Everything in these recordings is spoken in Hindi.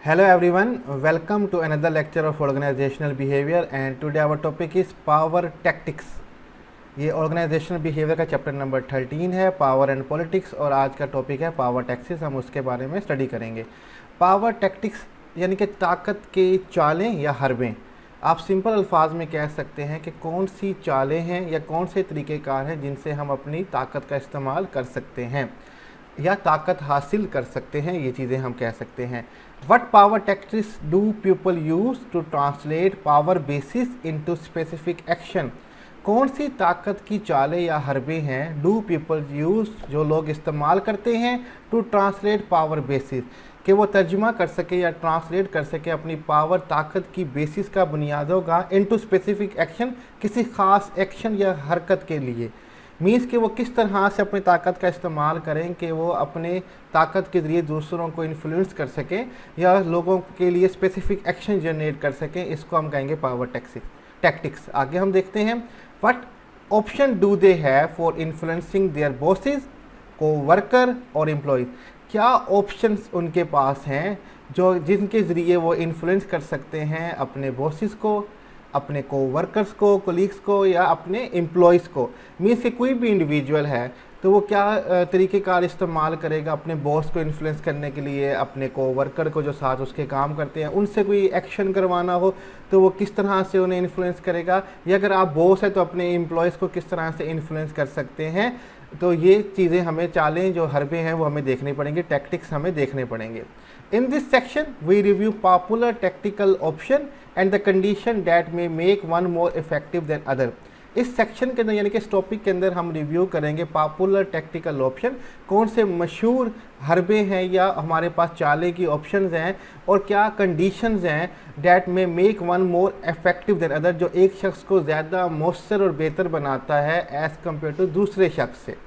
Hello everyone, welcome to another lecture of organizational behavior and today our topic is power tactics। ये ऑर्गेनाइजेशनल बिहेवियर का चैप्टर नंबर 13 है, पावर एंड पॉलिटिक्स, और आज का टॉपिक है पावर टैक्सेस। हम उसके बारे में स्टडी करेंगे। पावर टैक्टिक्स यानी कि ताकत के चालें या हरबें। आप सिंपल अल्फाज में कह सकते हैं कि कौन सी चालें हैं या कौन से तरीक़ेकार हैं जिनसे हम अपनी ताकत का इस्तेमाल कर सकते हैं या ताकत हासिल कर सकते हैं, ये चीज़ें हम कह सकते हैं। What power tactics do people use to translate power basis into specific action? कौन सी ताकत की चालें या हरबे हैं do people use, जो लोग इस्तेमाल करते हैं to translate power basis, कि वो तर्जुमा कर सके या ट्रांसलेट कर सके अपनी पावर ताकत की बेसिस का बुनियादों का into specific action, किसी ख़ास एक्शन या हरकत के लिए। मीन्स कि वो किस तरह से अपनी ताकत का इस्तेमाल करें कि वो अपने ताकत के ज़रिए दूसरों को इन्फ्लुएंस कर सकें या लोगों के लिए स्पेसिफिक एक्शन जनरेट कर सकें। इसको हम कहेंगे पावर टैक्टिक्स। आगे हम देखते हैं, what option do they have for influencing their bosses, coworker और एम्प्लॉयज़। क्या ऑप्शंस उनके पास हैं जो जिनके ज़रिए वो इन्फ्लुएंस कर सकते हैं अपने बॉसेस को, अपने कोवर्कर्स को, कोलीग्स को या अपने एम्प्लॉयज़ को। मीन्स से कोई भी इंडिविजुअल है तो वो क्या तरीक़ेकार इस्तेमाल करेगा अपने बॉस को इन्फ्लुएंस करने के लिए, अपने कोवर्कर को जो साथ उसके काम करते हैं उनसे कोई एक्शन करवाना हो तो वो किस तरह से उन्हें इन्फ्लुएंस करेगा, या अगर आप बॉस है तो अपने एम्प्लॉयज़ को किस तरह से इन्फ्लुएंस कर सकते हैं। तो ये चीज़ें हमें चालें जो हरबे हैं वो हमें देखने पड़ेंगे, टैक्टिक्स हमें देखने पड़ेंगे। In this section, we review popular tactical option and the condition that may make one more effective than other। इस सेक्शन के अंदर यानी कि इस टॉपिक के अंदर हम रिव्यू करेंगे पॉपुलर टेक्टिकल ऑप्शन, कौन से मशहूर हरबे हैं या हमारे पास चाले की ऑप्शंस हैं और क्या कंडीशंस हैं डैट में make one more effective than other, जो एक शख्स को ज़्यादा मौसर और बेहतर बनाता है एज़ कम्पेयर टू दूसरे शख्स से।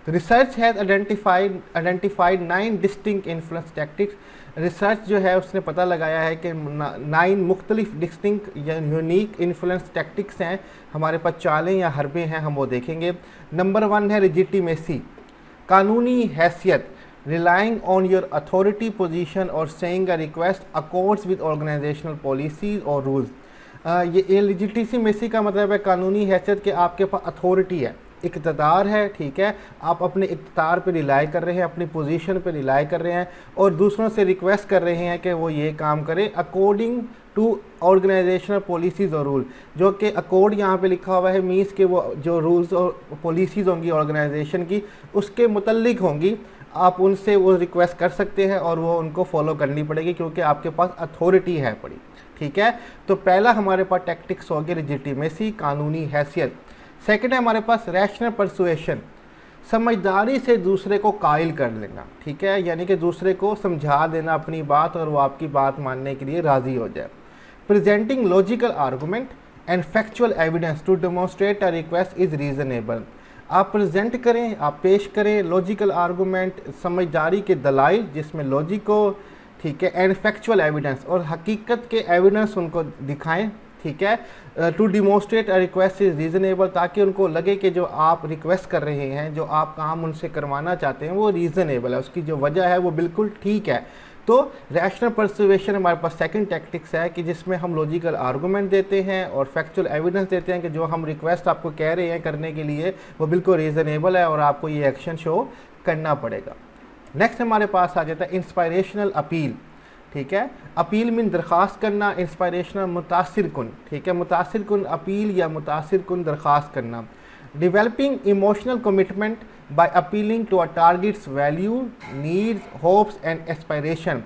तो research has identified 9 distinct influence tactics. Research जो है उसने पता लगाया है कि 9 मुख्तलिफ डिस्टिंक्ट या यूनिक इन्फ्लुएंस टैक्टिक्स हैं, हमारे पास चालें या हरबे हैं, हम वो देखेंगे। नंबर 1 है लेजिटिमेसी, कानूनी हैसियत, relying on your authority position और saying a request accords with organisational policies और रूल्स। ये लेजिटिमेसी का मतलब है कानूनी हैसियत कि आपके पास अथॉरिटी है, इक़्तिदार है, ठीक है, आप अपने इक़्तिदार पे रिलाई कर रहे हैं, अपनी पोजीशन पे रिलाई कर रहे हैं और दूसरों से रिक्वेस्ट कर रहे हैं कि वो ये काम करें अकॉर्डिंग टू ऑर्गेनाइजेशनल पॉलिसीज़ और रूल। जो कि अकॉर्ड यहाँ पे लिखा हुआ है, मीन्स के वो जो रूल्स और पॉलिसीज़ होंगी ऑर्गेनाइजेशन की उसके मुतल्लिक होंगी, आप उनसे वो रिक्वेस्ट कर सकते हैं और वो उनको फॉलो करनी पड़ेगी क्योंकि आपके पास अथॉरिटी है पड़ी, ठीक है। तो पहला हमारे पास टैक्टिक्स होगी लेजिटिमेसी, कानूनी हैसियत। सेकंड है हमारे पास रैशनल परसुएशन, समझदारी से दूसरे को कायल कर लेना, ठीक है, यानी कि दूसरे को समझा देना अपनी बात और वो आपकी बात मानने के लिए राज़ी हो जाए। Presenting logical argument and factual evidence to demonstrate a request is reasonable. आप प्रेजेंट करें, आप पेश करें लॉजिकल आर्गूमेंट, समझदारी के दलाइल जिसमें लॉजिक हो, ठीक है, एंड फैक्चुअल एविडेंस, और हकीकत के एविडेंस उनको दिखाएं, ठीक है, to demonstrate a request is reasonable, ताकि उनको लगे कि जो आप रिक्वेस्ट कर रहे हैं, जो आप काम उनसे करवाना चाहते हैं वो रीज़नेबल है, उसकी जो वजह है वो बिल्कुल ठीक है। तो रैशनल परसुएशन हमारे पास सेकंड टैक्टिक्स है कि जिसमें हम लॉजिकल आर्गूमेंट देते हैं और फैक्चुअल एविडेंस देते हैं कि जो हम रिक्वेस्ट आपको कह रहे हैं करने के लिए वो बिल्कुल रीज़नेबल है और आपको ये एक्शन शो करना पड़ेगा। नेक्स्ट हमारे पास आ जाता है इंस्पायरेशनल अपील, ठीक है। अपील मीन दरख्वास्त करना, इंस्पायरेशनल मुतासिर कुन, ठीक है, मुतासिर कुन अपील या मुतासिर कुन दरख्वास्त करना। Developing emotional commitment by appealing to a target's value, needs, hopes and aspiration.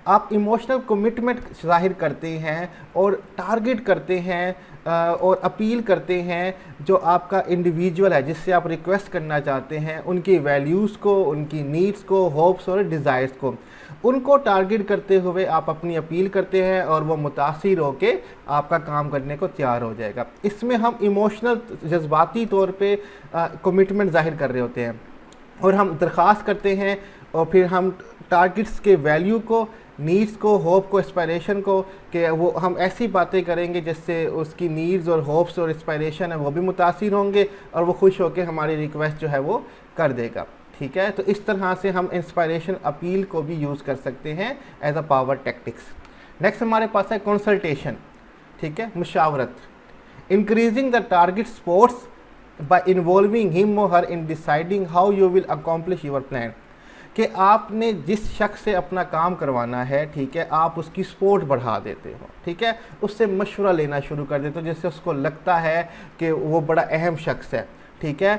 आप इमोशनल कमिटमेंट ज़ाहिर करते हैं और टारगेट करते हैं और अपील करते हैं जो आपका इंडिविजुअल है जिससे आप रिक्वेस्ट करना चाहते हैं, उनकी वैल्यूज़ को, उनकी नीड्स को, होप्स और डिज़ायर्स को, उनको टारगेट करते हुए आप अपनी अपील करते हैं और वो मुतासिर होकर आपका काम करने को तैयार हो जाएगा। इसमें हम इमोशनल जज्बाती तौर पे कमिटमेंट ज़ाहिर कर रहे होते हैं और हम दरख्वास्त करते हैं और फिर हम टारगेट्स के वैल्यू को, नीड्स को, होप को, एस्पायरेशन को, कि वो हम ऐसी बातें करेंगे जिससे उसकी नीड्स और होप्स और एस्पायरेशन है वो भी मुतासिर होंगे और वो खुश होकर हमारी रिक्वेस्ट जो है वो कर देगा। ठीक है। तो इस तरह से हम इंस्पायरेशन अपील को भी यूज़ कर सकते हैं as a power tactics. Next हमारे पास है कंसल्टेशन, ठीक है, मुशावरत। Increasing the target sports by involving him और her in deciding how you will accomplish your plan, कि आपने जिस शख्स से अपना काम करवाना है, ठीक है, आप उसकी सपोर्ट बढ़ा देते हो, ठीक है, उससे मशवरा लेना शुरू कर देते हो, जिससे उसको लगता है कि वो बड़ा अहम शख्स है, ठीक है।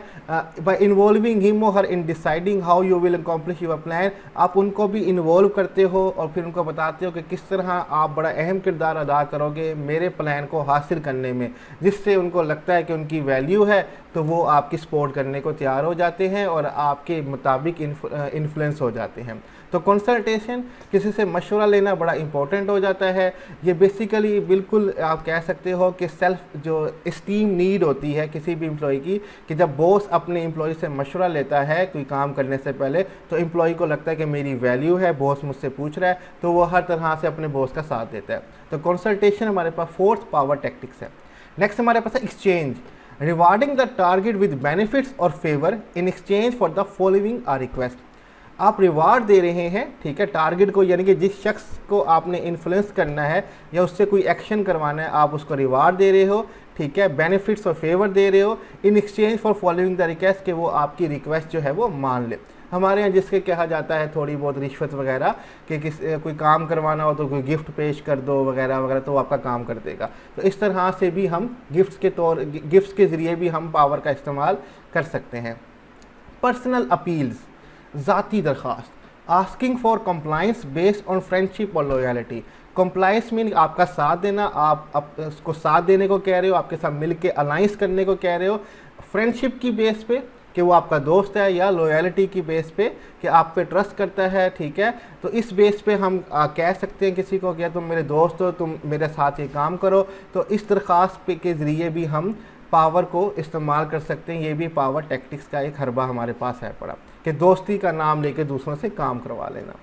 बाय इन्वॉल्विंग हिम और her in deciding how you will accomplish your plan, आप उनको भी इन्वॉल्व करते हो और फिर उनको बताते हो कि किस तरह आप बड़ा अहम किरदार अदा करोगे मेरे प्लान को हासिल करने में, जिससे उनको लगता है कि उनकी वैल्यू है, तो वो आपकी सपोर्ट करने को तैयार हो जाते हैं और आपके मुताबिक इन्फ्लुएंस हो जाते हैं। तो कंसल्टेशन, किसी से मशवरा लेना बड़ा इंपॉर्टेंट हो जाता है। ये बेसिकली बिल्कुल आप कह सकते हो कि सेल्फ जो इस्टीम नीड होती है किसी भी एम्प्लॉय की, कि जब बॉस अपने एम्प्लॉय से मशवरा लेता है कोई काम करने से पहले, तो एम्प्लॉय को लगता है कि मेरी वैल्यू है, बॉस मुझसे पूछ रहा है, तो वो हर तरह से अपने बॉस का साथ देता है। तो कंसल्टेशन हमारे पास फोर्थ पावर टैक्टिक्स है। नेक्स्ट हमारे पास है exchange, rewarding the target with benefits और favour in exchange for the following our request. आप रिवार्ड दे रहे हैं, ठीक है, टारगेट को, यानी कि जिस शख्स को आपने इन्फ्लुएंस करना है या उससे कोई एक्शन करवाना है, आप उसको रिवार्ड दे रहे हो, ठीक है, बेनिफिट्स और फेवर दे रहे हो इन exchange for following the request, कि वो आपकी रिक्वेस्ट जो है वो मान ले। हमारे यहाँ जिसके कहा जाता है थोड़ी बहुत रिश्वत वगैरह, कि कोई काम करवाना हो तो कोई गिफ्ट पेश कर दो वगैरह वगैरह, तो वो आपका काम कर देगा। तो इस तरह से भी हम गिफ्ट्स के ज़रिए भी हम पावर का इस्तेमाल कर सकते हैं। पर्सनल अपील्स, ज़ाती दरख्वास्त, asking for compliance based on friendship और लॉयल्टी। कंप्लाइंस मीन आपका साथ देना, आप उसको साथ देने को कह रहे हो, आपके साथ मिल के अलाइंस करने को कह रहे हो, फ्रेंडशिप की बेस पे कि वो आपका दोस्त है, या लॉयल्टी की बेस पे कि आप पे ट्रस्ट करता है, ठीक है। तो इस बेस पे हम कह सकते हैं किसी को कि तुम मेरे दोस्त हो, तुम मेरे साथ ये काम करो। तो इस दरख्वास्त पे के ज़रिए भी हम पावर को इस्तेमाल कर सकते हैं। ये भी पावर टैक्टिक्स का एक हरबा हमारे पास है पड़ा, कि दोस्ती का नाम लेके दूसरों से काम करवा लेना।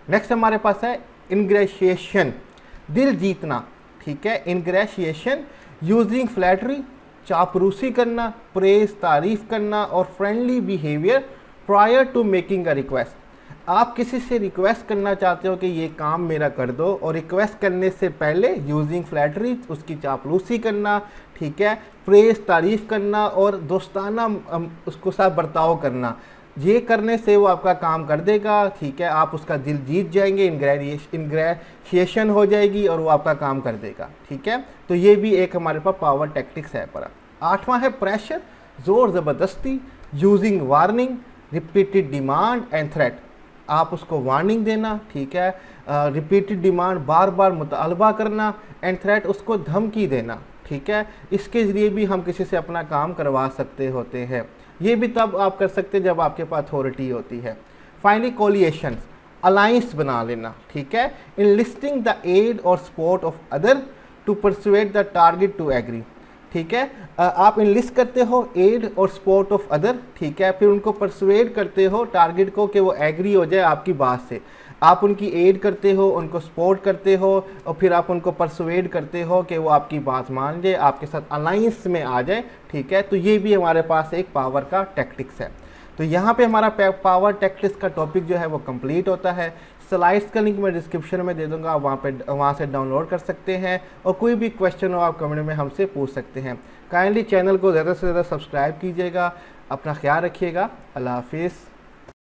नेक्स्ट हमारे पास है इंग्रेशिएशन, दिल जीतना, ठीक है, इंग्रेशिएशन यूजिंग फ्लैटरी, चापरूसी करना, प्रेज तारीफ करना और friendly behaviour prior to making a request. आप किसी से रिक्वेस्ट करना चाहते हो कि ये काम मेरा कर दो, और रिक्वेस्ट करने से पहले यूजिंग फ्लैटरी, उसकी चापलूसी करना, ठीक है, प्रेज तारीफ करना और दोस्ताना उसको साथ बर्ताव करना। ये करने से वो आपका काम कर देगा, ठीक है, आप उसका दिल जीत जाएंगे, इंग्रेशिएशन हो जाएगी और वो आपका काम कर देगा, ठीक है। तो ये भी एक हमारे पास पावर टैक्टिक्स है पर। आठवां है प्रेशर, ज़ोर ज़बरदस्ती, using warning, repeated demand and threat. आप उसको वार्निंग देना, ठीक है, रिपीटेड डिमांड, बार बार मुतालबा करना, एंड थ्रेट, उसको धमकी देना, ठीक है। इसके ज़रिए भी हम किसी से अपना काम करवा सकते होते हैं। ये भी तब आप कर सकते हैं जब आपके पास अथॉरिटी होती है। फाइनली कोलिएशंस, अलाइंस बना लेना, ठीक है, इनलिस्टिंग द एड और support of other to persuade the target to agree, ठीक है। आप इनलिस्ट करते हो एड और सपोर्ट ऑफ अदर, ठीक है, फिर उनको परसुएट करते हो टारगेट को कि वो एग्री हो जाए आपकी बात से। आप उनकी एड करते हो, उनको सपोर्ट करते हो, और फिर आप उनको परसुएड करते हो कि वो आपकी बात मान जाए, आपके साथ अलाइंस में आ जाए, ठीक है। तो ये भी हमारे पास एक पावर का टैक्टिक्स है। तो यहाँ पे हमारा पावर टैक्टिक्स का टॉपिक जो है वो कंप्लीट होता है। स्लाइड्स का लिंक मैं डिस्क्रिप्शन में दे दूंगा, वहाँ से डाउनलोड कर सकते हैं, और कोई भी क्वेश्चन हो आप कमेंट में हमसे पूछ सकते हैं। काइंडली चैनल को ज़्यादा से ज़्यादा सब्सक्राइब कीजिएगा। अपना ख्याल रखिएगा। अल्लाह हाफिज़।